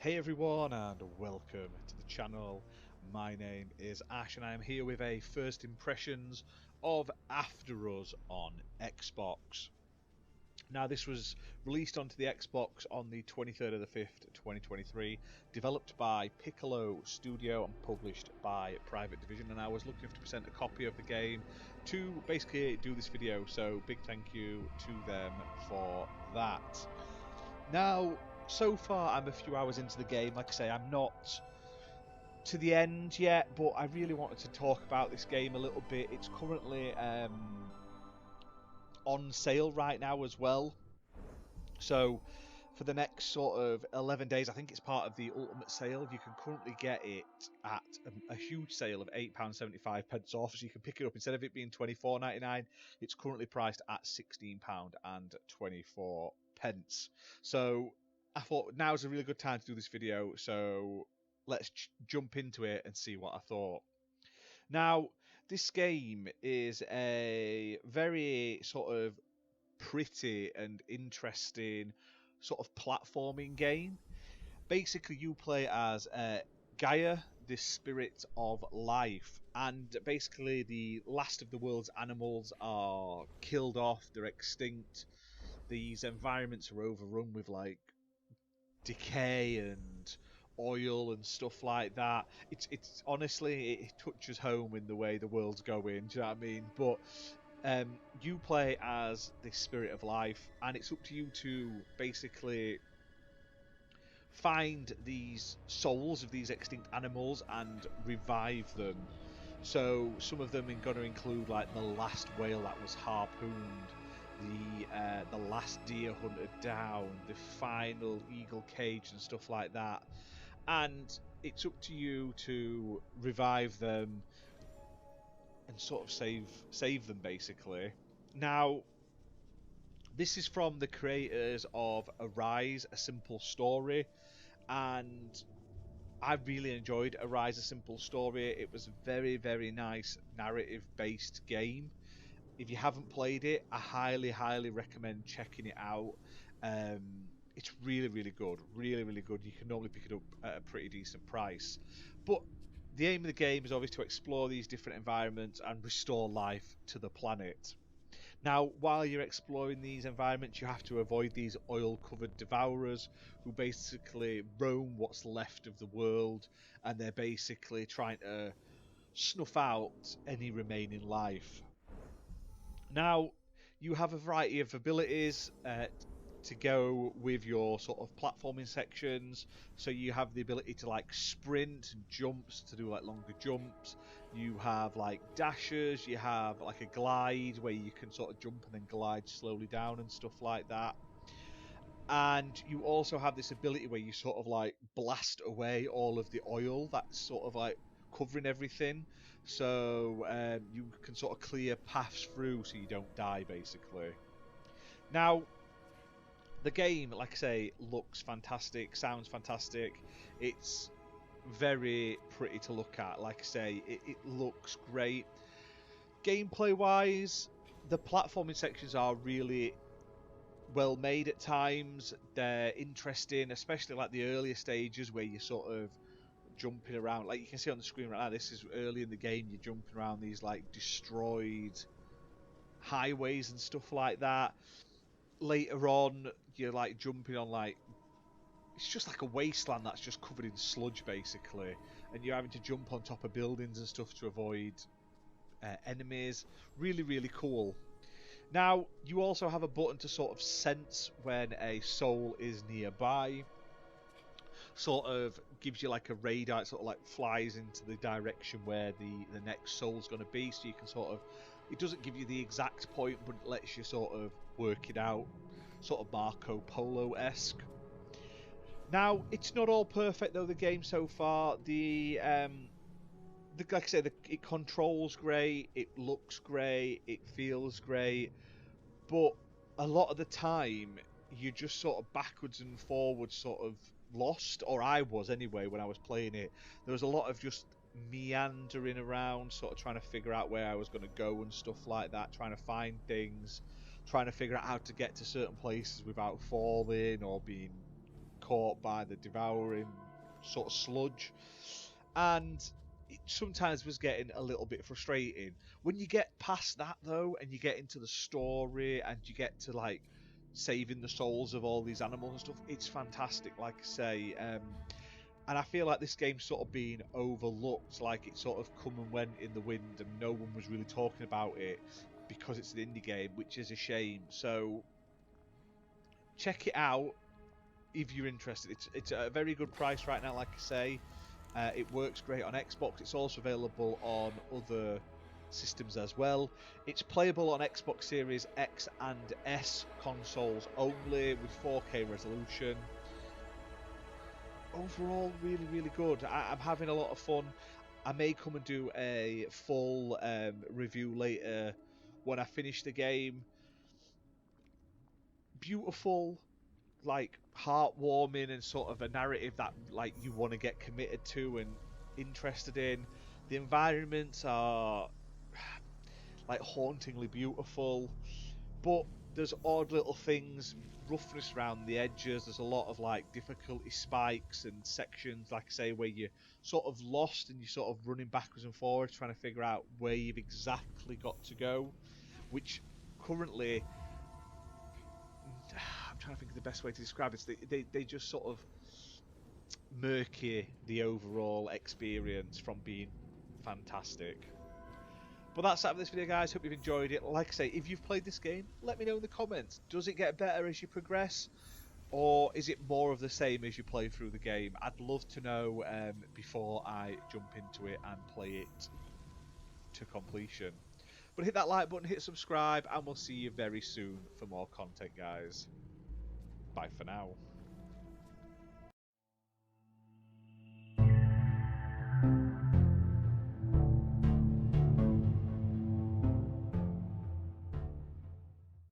Hey everyone and welcome to the channel. My name is Ash and I am here with a first impressions of After Us on Xbox. Now this was released onto the Xbox on the 23rd of the 5th, 2023, developed by Piccolo Studio and published by Private Division, and I was looking to present a copy of the game to basically do this video, so big thank you to them for that. Now, so far I'm a few hours into the game. Like I say, I'm not to the end yet, but I really wanted to talk about this game a little bit. It's currently on sale right now as well. So for the next sort of 11 days, I think it's part of the ultimate sale. You can currently get it at a huge sale of £8.75 off. So you can pick it up, instead of it being £24.99, it's currently priced at £16.24. So I thought now's a really good time to do this video, so let's jump into it and see what I thought. Now, this game is a very sort of pretty and interesting sort of platforming game. Basically, you play as Gaia, this spirit of life, and basically the last of the world's animals are killed off, they're extinct. These environments are overrun with like decay and oil and stuff like that. It's honestly, it touches home in the way the world's going. Do you know what I mean? But you play as the spirit of life, and it's up to you to basically find these souls of these extinct animals and revive them. So some of them are going to include like the last whale that was harpooned, the last deer hunted down, the final eagle cage and stuff like that. And it's up to you to revive them and sort of save them basically. Now, this is from the creators of Arise, A Simple Story, and I really enjoyed Arise, A Simple Story. It was a very, very nice narrative-based game. If you haven't played it, I highly recommend checking it out. It's really, really good. Really, really good. You can normally pick it up at a pretty decent price. But the aim of the game is always to explore these different environments and restore life to the planet. Now, while you're exploring these environments, you have to avoid these oil-covered Devourers who basically roam what's left of the world, and they're basically trying to snuff out any remaining life. Now, you have a variety of abilities to go with your sort of platforming sections. So you have the ability to like sprint and jumps to do like longer jumps. You have like dashes, you have like a glide where you can sort of jump and then glide slowly down and stuff like that. And you also have this ability where you sort of like blast away all of the oil that's sort of like covering everything, so you can sort of clear paths through so you don't die basically. Now, the game, like I say, looks fantastic, sounds fantastic. It's very pretty to look at. Like I say, it looks great. Gameplay wise, the platforming sections are really well made at times. They're interesting, especially like the earlier stages where you're sort of jumping around. Like you can see on the screen right now, this is early in the game, you're jumping around these like destroyed highways and stuff like that. Later on, you're like jumping on like, it's just like a wasteland that's just covered in sludge basically, and you're having to jump on top of buildings and stuff to avoid enemies. Really cool. Now, you also have a button to sort of sense when a soul is nearby. Sort of gives you like a radar. It sort of like flies into the direction where the next soul's going to be, so you can sort of, it doesn't give you the exact point, but it lets you sort of work it out, sort of Marco Polo-esque. Now, it's not all perfect though, the game so far. Like I say, it controls great, it looks great, it feels great, but a lot of the time you're just sort of backwards and forwards, sort of lost, or I was anyway when I was playing it. There was a lot of just meandering around, sort of trying to figure out where I was going to go and stuff like that, trying to find things, trying to figure out how to get to certain places without falling or being caught by the devouring sort of sludge, and it sometimes was getting a little bit frustrating. When you get past that though, and you get into the story, and you get to like saving the souls of all these animals and stuff, it's fantastic, like I say. And I feel like this game's sort of been overlooked, like it sort of come and went in the wind and no one was really talking about it because it's an indie game, which is a shame. So check it out if you're interested. It's at a very good price right now, like I say. It works great on Xbox. It's also available on other systems as well. It's playable on Xbox Series X and S consoles only with 4K resolution. Overall, really, really good. I'm having a lot of fun. I may come and do a full review later when I finish the game. Beautiful, like heartwarming, and sort of a narrative that like you want to get committed to and interested in. The environments are like hauntingly beautiful, but there's odd little things, roughness around the edges. There's a lot of like difficulty spikes and sections, like I say, where you're sort of lost and you're sort of running backwards and forwards trying to figure out where you've exactly got to go, which currently I'm trying to think of the best way to describe it. They just sort of murky the overall experience from being fantastic. But that's it for this video, guys. Hope you've enjoyed it. Like I say, if you've played this game, let me know in the comments. Does it get better as you progress? Or is it more of the same as you play through the game? I'd love to know before I jump into it and play it to completion. But hit that like button, hit subscribe, and we'll see you very soon for more content, guys. Bye for now.